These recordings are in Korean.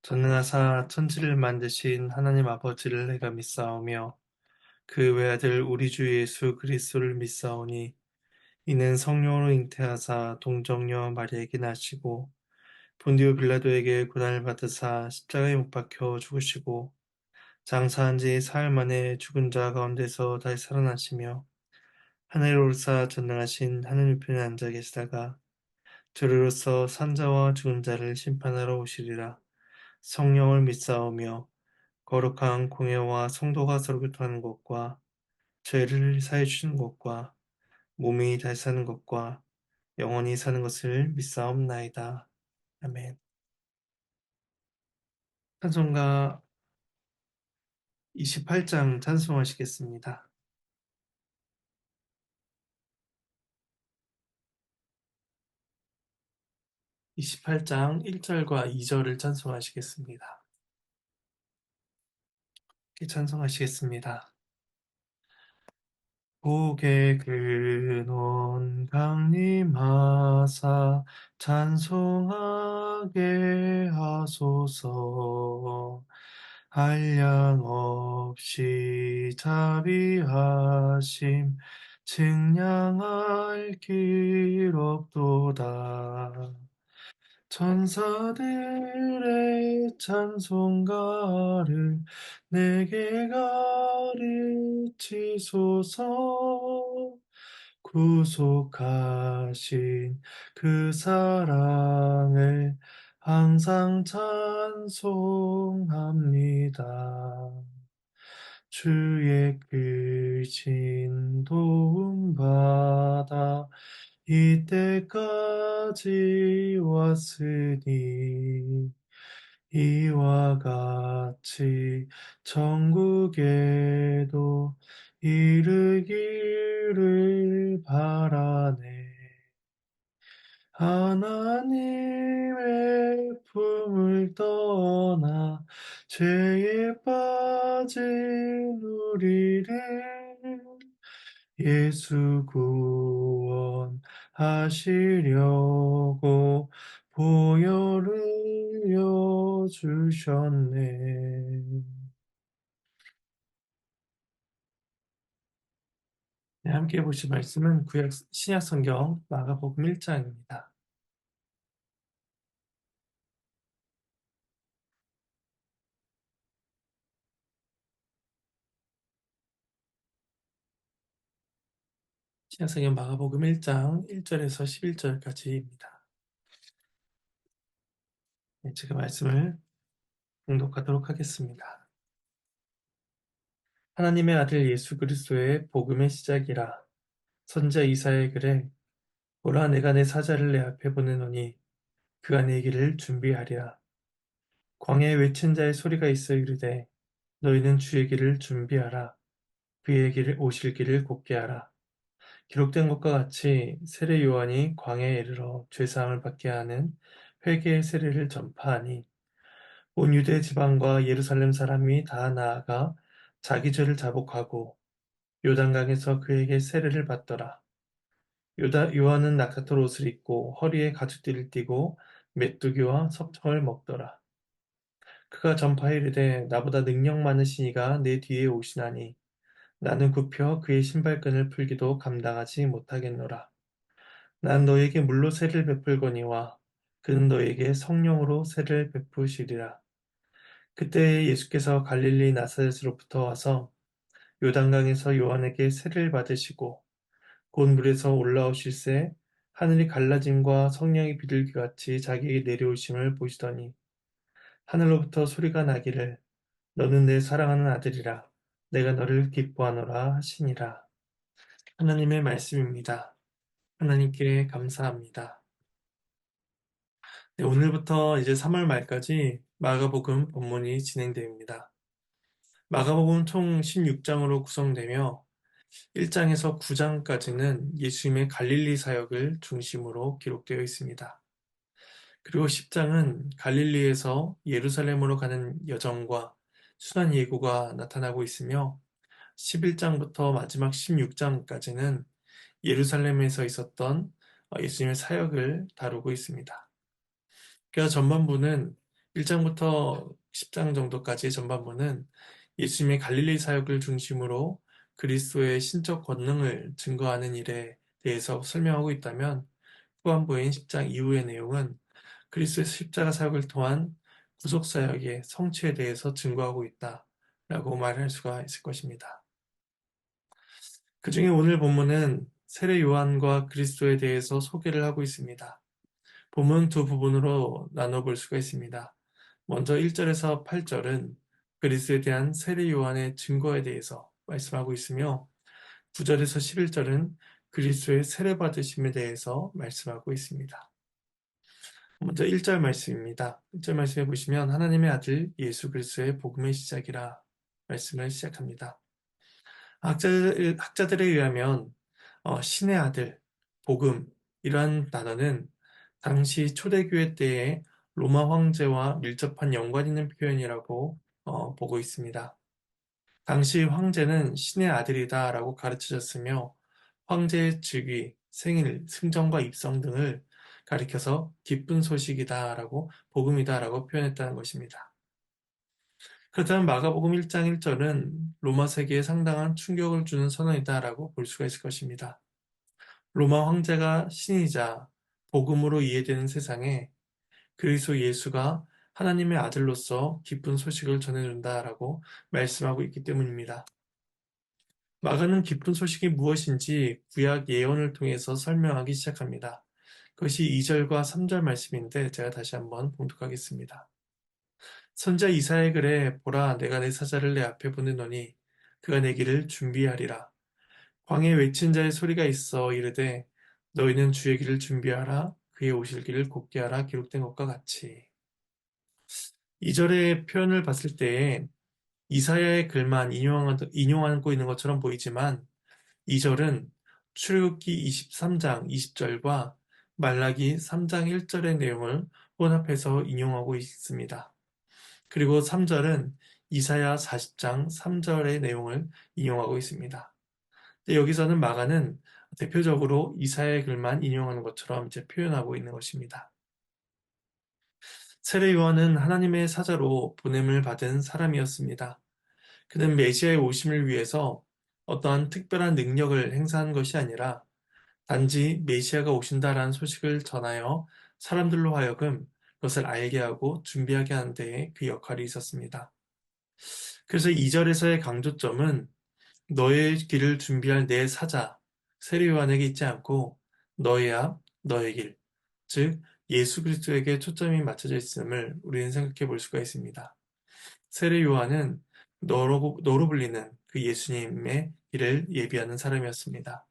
전능하사 천지를 만드신 하나님 아버지를 내가 믿사오며 그 외아들 우리 주 예수 그리스도를 믿사오니 이는 성령으로 잉태하사 동정녀 마리아에게 나시고 본디오 빌라도에게 고난을 받으사 십자가에 못 박혀 죽으시고 장사한 지 사흘 만에 죽은 자 가운데서 다시 살아나시며 하늘에 오르사 전능하신 하늘 우편에 앉아 계시다가 저리로서 산자와 죽은 자를 심판하러 오시리라. 성령을 믿사오며 거룩한 공예와 성도가 서로 교통하는 것과 죄를 사해 주시는 것과 몸이 다시 사는 것과 영원히 사는 것을 믿사옵나이다. 아멘. 찬송가 28장 찬송하시겠습니다. 28장 1절과 2절을 찬송하시겠습니다. 찬송하시겠습니다. 복의 근원 강림하사 찬송하게 하소서. 한량 없이 자비하심 증량할 길 없도다. 천사들의 찬송가를 내게 가르치소서. 구속하신 그 사랑을 항상 찬송합니다. 주의 크신 도움 받아 이때까지 왔으니 이와 같이 천국에도 이르기를 바라네. 하나님의 품을 떠나 죄에 빠진 우리를 예수 구원하시려고 보혈을 흘려주셨네. 네, 함께 보실 말씀은 신약 성경 마가복음 1장입니다. 신약 성경 마가복음 1장 1절에서 11절까지입니다. 네, 제가 말씀을 봉독하도록 하겠습니다. 하나님의 아들 예수 그리스도의 복음의 시작이라. 선지자 이사야의 글에 보라 내가 내 사자를 내 앞에 보내노니 그가 내 길을 준비하리라. 광야에 외친 자의 소리가 있어 이르되 너희는 주의 길을 준비하라. 그의 길을 오실 길을 곧게 하라. 기록된 것과 같이 세례 요한이 광야에 이르러 죄사함을 받게 하는 회개의 세례를 전파하니 온 유대 지방과 예루살렘 사람이 다 나아가 자기 죄를 자복하고 요단강에서 그에게 세례를 받더라. 요한은 낙타털 옷을 입고 허리에 가죽띠를 띠고 메뚜기와 석청을 먹더라. 그가 전파에 이르되 나보다 능력 많으신 이가 내 뒤에 오시나니 나는 굽혀 그의 신발끈을 풀기도 감당하지 못하겠노라. 난 너에게 물로 세를 베풀거니와 그는 너에게 성령으로 세를 베푸시리라. 그때 예수께서 갈릴리 나사렛으로부터 와서 요단강에서 요한에게 세를 받으시고 곧 물에서 올라오실새 하늘이 갈라짐과 성령이 비둘기같이 자기에게 내려오심을 보시더니 하늘로부터 소리가 나기를 너는 내 사랑하는 아들이라 내가 너를 기뻐하노라 하시니라. 하나님의 말씀입니다. 하나님께 감사합니다. 네, 오늘부터 이제 3월 말까지 마가복음 본문이 진행됩니다. 마가복음 총 16장으로 구성되며 1장에서 9장까지는 예수님의 갈릴리 사역을 중심으로 기록되어 있습니다. 그리고 10장은 갈릴리에서 예루살렘으로 가는 여정과 순환 예고가 나타나고 있으며 11장부터 마지막 16장까지는 예루살렘에서 있었던 예수님의 사역을 다루고 있습니다. 그래서 전반부는 1장부터 10장 정도까지의 전반부는 예수님의 갈릴리 사역을 중심으로 그리스도의 신적 권능을 증거하는 일에 대해서 설명하고 있다면, 후반부인 10장 이후의 내용은 그리스도의 십자가 사역을 통한 구속 사역의 성취에 대해서 증거하고 있다라고 말할 수가 있을 것입니다. 그 중에 오늘 본문은 세례 요한과 그리스도에 대해서 소개를 하고 있습니다. 본문 두 부분으로 나눠볼 수가 있습니다. 먼저 1절에서 8절은 그리스도에 대한 세례 요한의 증거에 대해서 말씀하고 있으며, 9절에서 11절은 그리스도의 세례 받으심에 대해서 말씀하고 있습니다. 먼저 1절 말씀입니다. 1절 말씀해 보시면 하나님의 아들 예수 그리스도의 복음의 시작이라 말씀을 시작합니다. 학자들에 의하면 신의 아들, 복음, 이러한 단어는 당시 초대교회 때의 로마 황제와 밀접한 연관 있는 표현이라고 보고 있습니다. 당시 황제는 신의 아들이다라고 가르쳐졌으며, 황제의 즉위, 생일, 승정과 입성 등을 가리켜서 기쁜 소식이다라고, 복음이다라고 표현했다는 것입니다. 그렇다면 마가복음 1장 1절은 로마 세계에 상당한 충격을 주는 선언이다라고 볼 수가 있을 것입니다. 로마 황제가 신이자 복음으로 이해되는 세상에 그리스도 예수가 하나님의 아들로서 기쁜 소식을 전해준다라고 말씀하고 있기 때문입니다. 마가는 기쁜 소식이 무엇인지 구약 예언을 통해서 설명하기 시작합니다. 그것이 2절과 3절 말씀인데 제가 다시 한번 봉독하겠습니다. 선지자 이사야의 글에 보라 내가 내 사자를 내 앞에 보내노니 그가 내 길을 준비하리라. 광야에 외친 자의 소리가 있어 이르되 너희는 주의 길을 준비하라 그의 오실 길을 곧게 하라 기록된 것과 같이. 2절의 표현을 봤을 때에 이사야의 글만 인용하고 있는 것처럼 보이지만, 2절은 출애굽기 23장 20절과 말라기 3장 1절의 내용을 혼합해서 인용하고 있습니다. 그리고 3절은 이사야 40장 3절의 내용을 인용하고 있습니다. 여기서는 마가는 대표적으로 이사야의 글만 인용하는 것처럼 이제 표현하고 있는 것입니다. 세례 요한은 하나님의 사자로 보냄을 받은 사람이었습니다. 그는 메시아의 오심을 위해서 어떠한 특별한 능력을 행사한 것이 아니라 단지 메시아가 오신다라는 소식을 전하여 사람들로 하여금 그것을 알게 하고 준비하게 하는 데에 그 역할이 있었습니다. 그래서 2절에서의 강조점은 너의 길을 준비할 내 사자, 세례 요한에게 있지 않고 너의 앞, 너의 길, 즉 예수 그리스도에게 초점이 맞춰져 있음을 우리는 생각해 볼 수가 있습니다. 세례 요한은 너로 불리는 그 예수님의 길을 예비하는 사람이었습니다.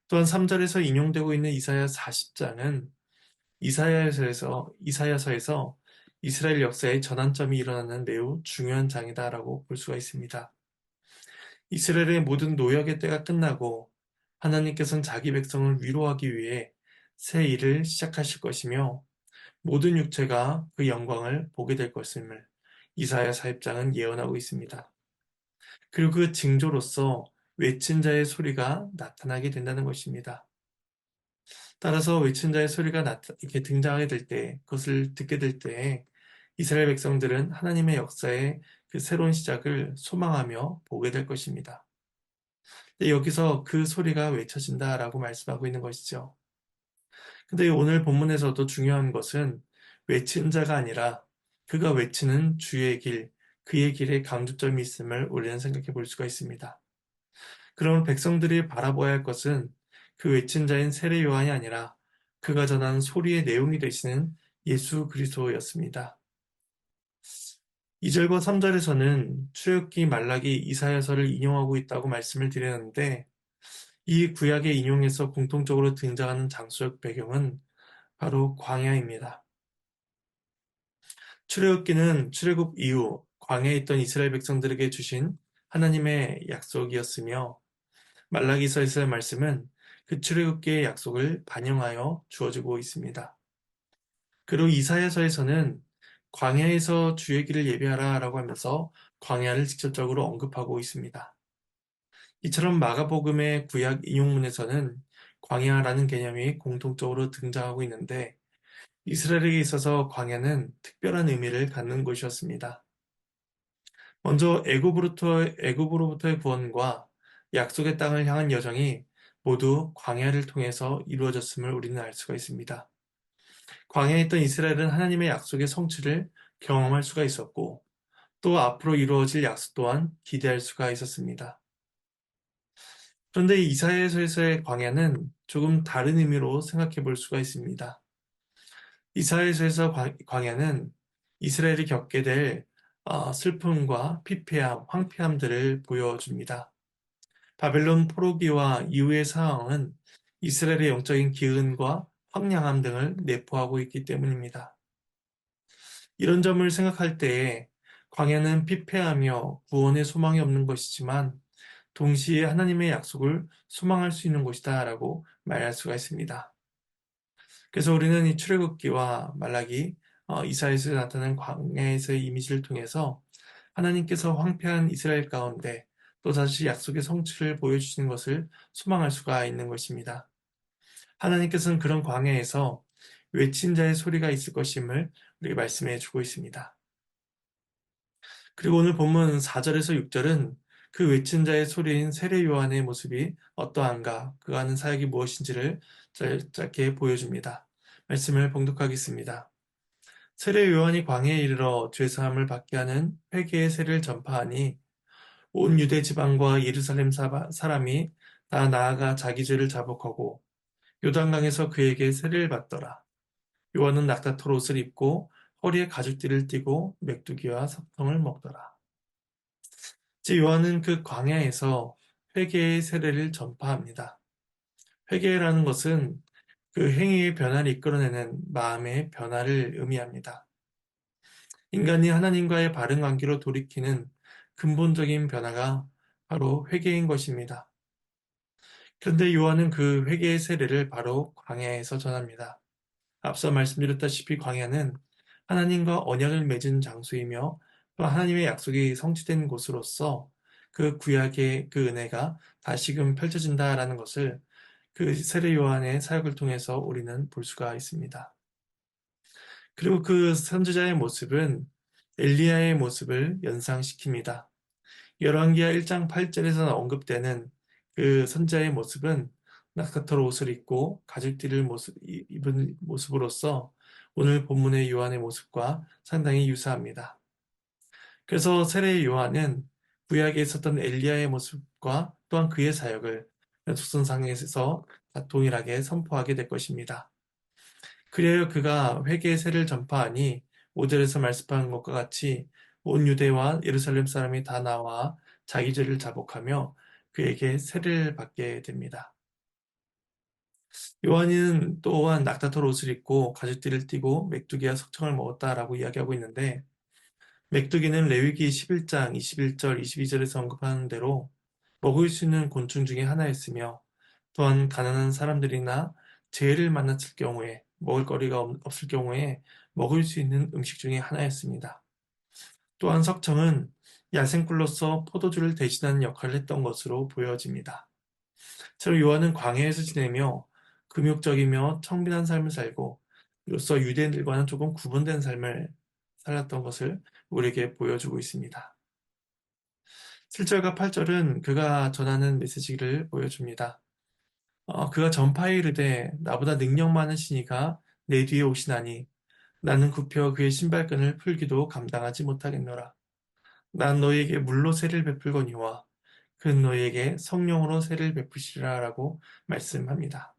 또한 3절에서 인용되고 있는 이사야 40장은 이사야서에서 이스라엘 역사의 전환점이 일어나는 매우 중요한 장이다라고 볼 수가 있습니다. 이스라엘의 모든 노역의 때가 끝나고 하나님께서는 자기 백성을 위로하기 위해 새 일을 시작하실 것이며, 모든 육체가 그 영광을 보게 될 것임을 이사야 40장은 예언하고 있습니다. 그리고 그 징조로서 외친 자의 소리가 나타나게 된다는 것입니다. 따라서 외친 자의 소리가 이렇게 등장하게 될 때, 그것을 듣게 될 때, 이스라엘 백성들은 하나님의 역사의 그 새로운 시작을 소망하며 보게 될 것입니다. 여기서 그 소리가 외쳐진다라고 말씀하고 있는 것이죠. 근데 오늘 본문에서도 중요한 것은 외친 자가 아니라 그가 외치는 주의 길, 그의 길에 강조점이 있음을 우리는 생각해 볼 수가 있습니다. 그러면 백성들이 바라보아야 할 것은 그 외친 자인 세례 요한이 아니라 그가 전하는 소리의 내용이 되시는 예수 그리스도였습니다. 2절과 3절에서는 출애굽기, 말라기, 이사야서를 인용하고 있다고 말씀을 드렸는데, 이 구약의 인용에서 공통적으로 등장하는 장소적 배경은 바로 광야입니다. 출애굽기는 출애굽 이후 광야에 있던 이스라엘 백성들에게 주신 하나님의 약속이었으며, 말라기서에서의 말씀은 그 출애굽기의 약속을 반영하여 주어지고 있습니다. 그리고 이사야서에서는 광야에서 주의 길을 예비하라라고 하면서 광야를 직접적으로 언급하고 있습니다. 이처럼 마가복음의 구약 인용문에서는 광야라는 개념이 공통적으로 등장하고 있는데, 이스라엘에게 있어서 광야는 특별한 의미를 갖는 곳이었습니다. 먼저 애굽으로부터의 구원과 약속의 땅을 향한 여정이 모두 광야를 통해서 이루어졌음을 우리는 알 수가 있습니다. 광야에 있던 이스라엘은 하나님의 약속의 성취를 경험할 수가 있었고 또 앞으로 이루어질 약속 또한 기대할 수가 있었습니다. 그런데 이사야서에서의 광야는 조금 다른 의미로 생각해 볼 수가 있습니다. 이사야서에서 광야는 이스라엘이 겪게 될 슬픔과 피폐함, 황폐함들을 보여줍니다. 바벨론 포로기와 이후의 상황은 이스라엘의 영적인 기근과 황량함 등을 내포하고 있기 때문입니다. 이런 점을 생각할 때에 광야는 피폐하며 구원의 소망이 없는 것이지만 동시에 하나님의 약속을 소망할 수 있는 곳이다라고 말할 수가 있습니다. 그래서 우리는 이 출애굽기와 말라기, 이사야서에 나타난 광야에서의 이미지를 통해서 하나님께서 황폐한 이스라엘 가운데 또다시 약속의 성취를 보여주시는 것을 소망할 수가 있는 것입니다. 하나님께서는 그런 광야에서 외친 자의 소리가 있을 것임을 우리에게 말씀해 주고 있습니다. 그리고 오늘 본문 4절에서 6절은 그 외친 자의 소리인 세례 요한의 모습이 어떠한가, 그가 하는 사역이 무엇인지를 짧게 보여줍니다. 말씀을 봉독하겠습니다. 세례 요한이 광야에 이르러 죄사함을 받게 하는 회개의 세례를 전파하니 온 유대 지방과 예루살렘 사람이 다 나아가 자기 죄를 자복하고 요단강에서 그에게 세례를 받더라. 요한은 낙타털 옷을 입고 허리에 가죽띠를 띠고 메뚜기와 석청을 먹더라. 이제 요한은 그 광야에서 회개의 세례를 전파합니다. 회개라는 것은 그 행위의 변화를 이끌어내는 마음의 변화를 의미합니다. 인간이 하나님과의 바른 관계로 돌이키는 근본적인 변화가 바로 회개인 것입니다. 그런데 요한은 그 회개의 세례를 바로 광야에서 전합니다. 앞서 말씀드렸다시피 광야는 하나님과 언약을 맺은 장소이며 또 하나님의 약속이 성취된 곳으로서 그 구약의 그 은혜가 다시금 펼쳐진다라는 것을 그 세례 요한의 사역을 통해서 우리는 볼 수가 있습니다. 그리고 그 선지자의 모습은 엘리야의 모습을 연상시킵니다. 열왕기하 1장 8절에서 언급되는 그 선지자의 모습은 낙타털 옷을 입고 가죽띠를 입은 모습으로서 오늘 본문의 요한의 모습과 상당히 유사합니다. 그래서 세례 요한은 구약에 있었던 엘리야의 모습과 또한 그의 사역을 tuk선상에서 동일하게 선포하게 될 것입니다. 그래야 그가 회개의 세를 전파하니 5절에서 말씀한 것과 같이 온 유대와 예루살렘 사람이 다 나와 자기 죄를 자복하며 그에게 세를 받게 됩니다. 요한은 또한 낙타털 옷을 입고 가죽띠를 띠고 메뚜기와 석청을 먹었다라고 이야기하고 있는데 메뚜기는 레위기 11장 21절, 22절에서 언급하는 대로 먹을 수 있는 곤충 중에 하나였으며 또한 가난한 사람들이나 재해를 만났을 경우에 먹을 거리가 없을 경우에 먹을 수 있는 음식 중에 하나였습니다. 또한 석청은 야생꿀로서 포도주를 대신하는 역할을 했던 것으로 보여집니다. 처럼 요한은 광야에서 지내며 금욕적이며 청빈한 삶을 살고 이로써 유대인들과는 조금 구분된 삶을 살았던 것을 우리에게 보여주고 있습니다. 7절과 8절은 그가 전하는 메시지를 보여줍니다. 그가 전파에 이르되 나보다 능력 많은 신이가 내 뒤에 오시나니 나는 굽혀 그의 신발끈을 풀기도 감당하지 못하겠노라. 난 너희에게 물로 세를 베풀거니와 그는 너희에게 성령으로 세를 베푸시리라라고 말씀합니다.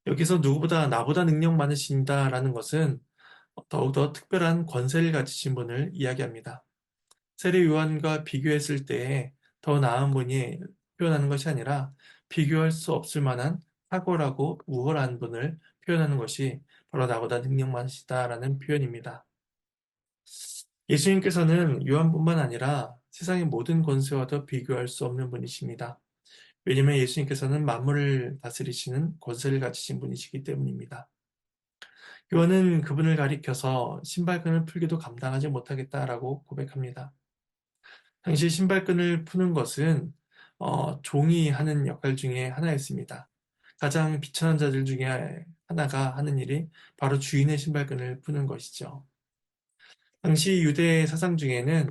여기서 누구보다 나보다 능력 많으신다라는 것은 더욱더 특별한 권세를 가지신 분을 이야기합니다. 세례 요한과 비교했을 때에 더 나은 분이 표현하는 것이 아니라 비교할 수 없을 만한 탁월하고 우월한 분을 표현하는 것이 바로 나보다 능력 많으시다라는 표현입니다. 예수님께서는 요한뿐만 아니라 세상의 모든 권세와도 비교할 수 없는 분이십니다. 왜냐하면 예수님께서는 만물을 다스리시는 권세를 가지신 분이시기 때문입니다. 요한은 그분을 가리켜서 신발끈을 풀기도 감당하지 못하겠다라고 고백합니다. 당시 신발끈을 푸는 것은 종이 하는 역할 중에 하나였습니다. 가장 비천한 자들 중에 하나가 하는 일이 바로 주인의 신발끈을 푸는 것이죠. 당시 유대 사상 중에는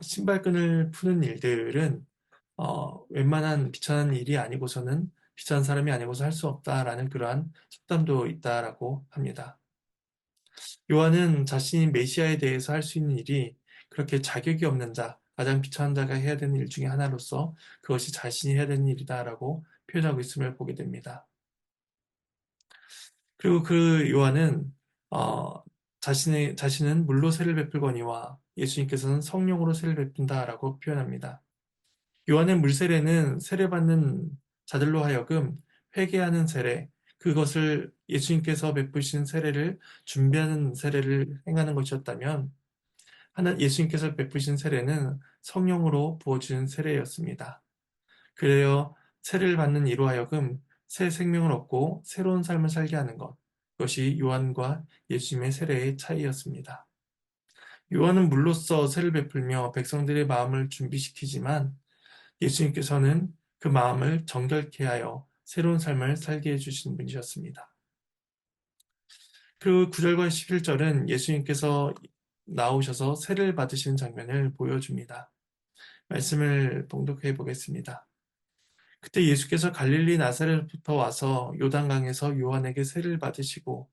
신발끈을 푸는 일들은 웬만한 비천한 일이 아니고서는 비천한 사람이 아니고서 할 수 없다라는 그러한 속담도 있다라고 합니다. 요한은 자신이 메시아에 대해서 할 수 있는 일이 그렇게 자격이 없는 자, 가장 비천한 자가 해야 되는 일 중에 하나로서 그것이 자신이 해야 되는 일이다라고 표현하고 있음을 보게 됩니다. 그리고 그 요한은 자신은 물로 세를 베풀거니와 예수님께서는 성령으로 세를 베푼다라고 표현합니다. 요한의 물세례는 세례받는 자들로 하여금 회개하는 세례, 그것을 예수님께서 베푸신 세례를 준비하는 세례를 행하는 것이었다면 예수님께서 베푸신 세례는 성령으로 부어주는 세례였습니다. 그래요 세례를 받는 이로 하여금 새 생명을 얻고 새로운 삶을 살게 하는 것, 그것이 요한과 예수님의 세례의 차이였습니다. 요한은 물로써 세를 베풀며 백성들의 마음을 준비시키지만 예수님께서는 그 마음을 정결케 하여 새로운 삶을 살게 해주신 분이셨습니다. 그리고 9절과 11절은 예수님께서 나오셔서 세를 받으시는 장면을 보여줍니다. 말씀을 봉독해 보겠습니다. 그때 예수께서 갈릴리 나사렛부터 와서 요단강에서 요한에게 세를 받으시고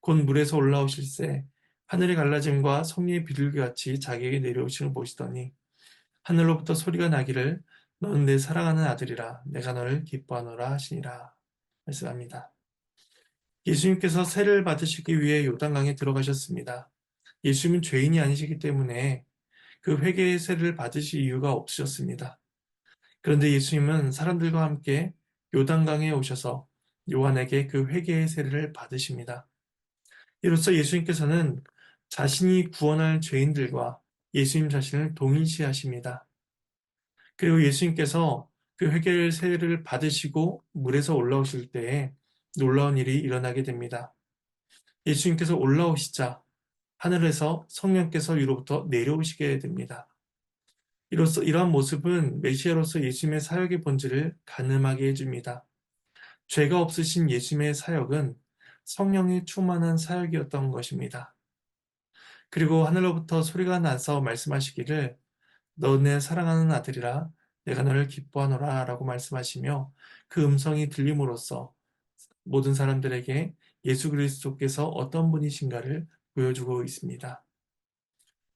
곧 물에서 올라오실새 하늘의 갈라짐과 성리의 비둘기같이 자기에게 내려오시는 보시더니 하늘로부터 소리가 나기를 너는 내 사랑하는 아들이라 내가 너를 기뻐하노라 하시니라 말씀합니다. 예수님께서 세를 받으시기 위해 요단강에 들어가셨습니다. 예수님은 죄인이 아니시기 때문에 그 회개의 세를 받으실 이유가 없으셨습니다. 그런데 예수님은 사람들과 함께 요단강에 오셔서 요한에게 그 회개의 세례를 받으십니다. 이로써 예수님께서는 자신이 구원할 죄인들과 예수님 자신을 동일시하십니다. 그리고 예수님께서 그 회개의 세례를 받으시고 물에서 올라오실 때에 놀라운 일이 일어나게 됩니다. 예수님께서 올라오시자 하늘에서 성령께서 위로부터 내려오시게 됩니다. 이로써 이러한 모습은 메시아로서 예수님의 사역의 본질을 가늠하게 해줍니다. 죄가 없으신 예수님의 사역은 성령이 충만한 사역이었던 것입니다. 그리고 하늘로부터 소리가 나서 말씀하시기를 너 내 사랑하는 아들이라 내가 너를 기뻐하노라 라고 말씀하시며 그 음성이 들림으로써 모든 사람들에게 예수 그리스도께서 어떤 분이신가를 보여주고 있습니다.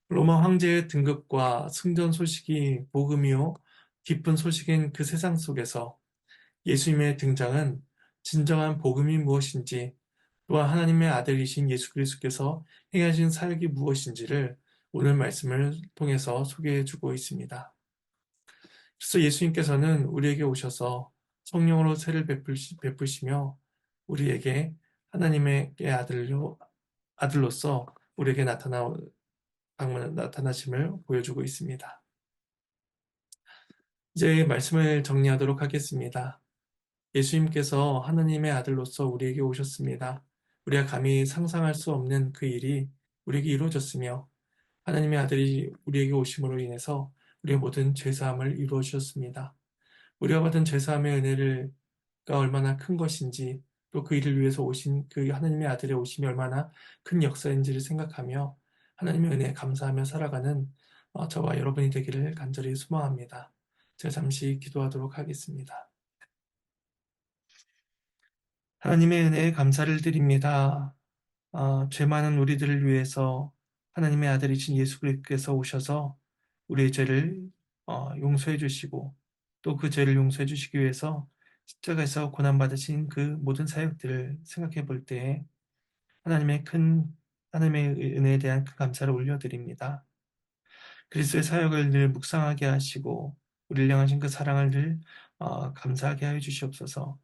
로마 황제의 등극과 승전 소식이 복음이요 기쁜 소식인 그 세상 속에서 예수님의 등장은 진정한 복음이 무엇인지 또한 하나님의 아들이신 예수 그리스도께서 행하신 사역이 무엇인지를 오늘 말씀을 통해서 소개해 주고 있습니다. 그래서 예수님께서는 우리에게 오셔서 성령으로 세를 베푸시며 우리에게 하나님의 아들로서 우리에게 나타나심을 보여주고 있습니다. 이제 말씀을 정리하도록 하겠습니다. 예수님께서 하나님의 아들로서 우리에게 오셨습니다. 우리가 감히 상상할 수 없는 그 일이 우리에게 이루어졌으며 하나님의 아들이 우리에게 오심으로 인해서 우리의 모든 죄사함을 이루어 주셨습니다. 우리가 받은 죄사함의 은혜가 얼마나 큰 것인지 또 그 일을 위해서 오신 그 하나님의 아들의 오심이 얼마나 큰 역사인지를 생각하며 하나님의 은혜에 감사하며 살아가는 저와 여러분이 되기를 간절히 소망합니다. 제가 잠시 기도하도록 하겠습니다. 하나님의 은혜에 감사를 드립니다. 죄 많은 우리들을 위해서 하나님의 아들이신 예수 그리스도께서 오셔서 우리의 죄를 용서해 주시고 또 그 죄를 용서해 주시기 위해서 십자가에서 고난받으신 그 모든 사역들을 생각해 볼 때에 하나님의 은혜에 대한 큰 감사를 올려드립니다. 그리스도의 사역을 늘 묵상하게 하시고 우리를 향하신 그 사랑을 늘 감사하게 하여 주시옵소서.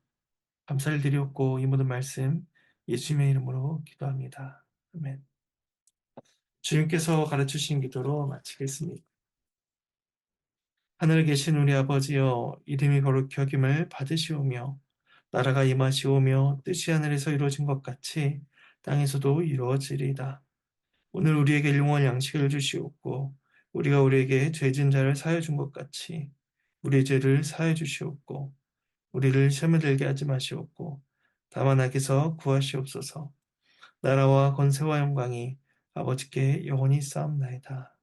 감사를 드리옵고 이 모든 말씀 예수님의 이름으로 기도합니다. 아멘. 주님께서 가르치신 기도로 마치겠습니다. 하늘에 계신 우리 아버지여 이름이 거룩히 여김을 받으시오며 나라가 임하시오며 뜻이 하늘에서 이루어진 것 같이 땅에서도 이루어지리이다. 오늘 우리에게 일용할 양식을 주시옵고 우리가 우리에게 죄진 자를 사하여 준 것 같이 우리의 죄를 사하여 주시옵고 우리를 시험에 들게 하지 마시옵고 다만 악에서 구하시옵소서. 나라와 권세와 영광이 아버지께 영원히 쌓옵나이다.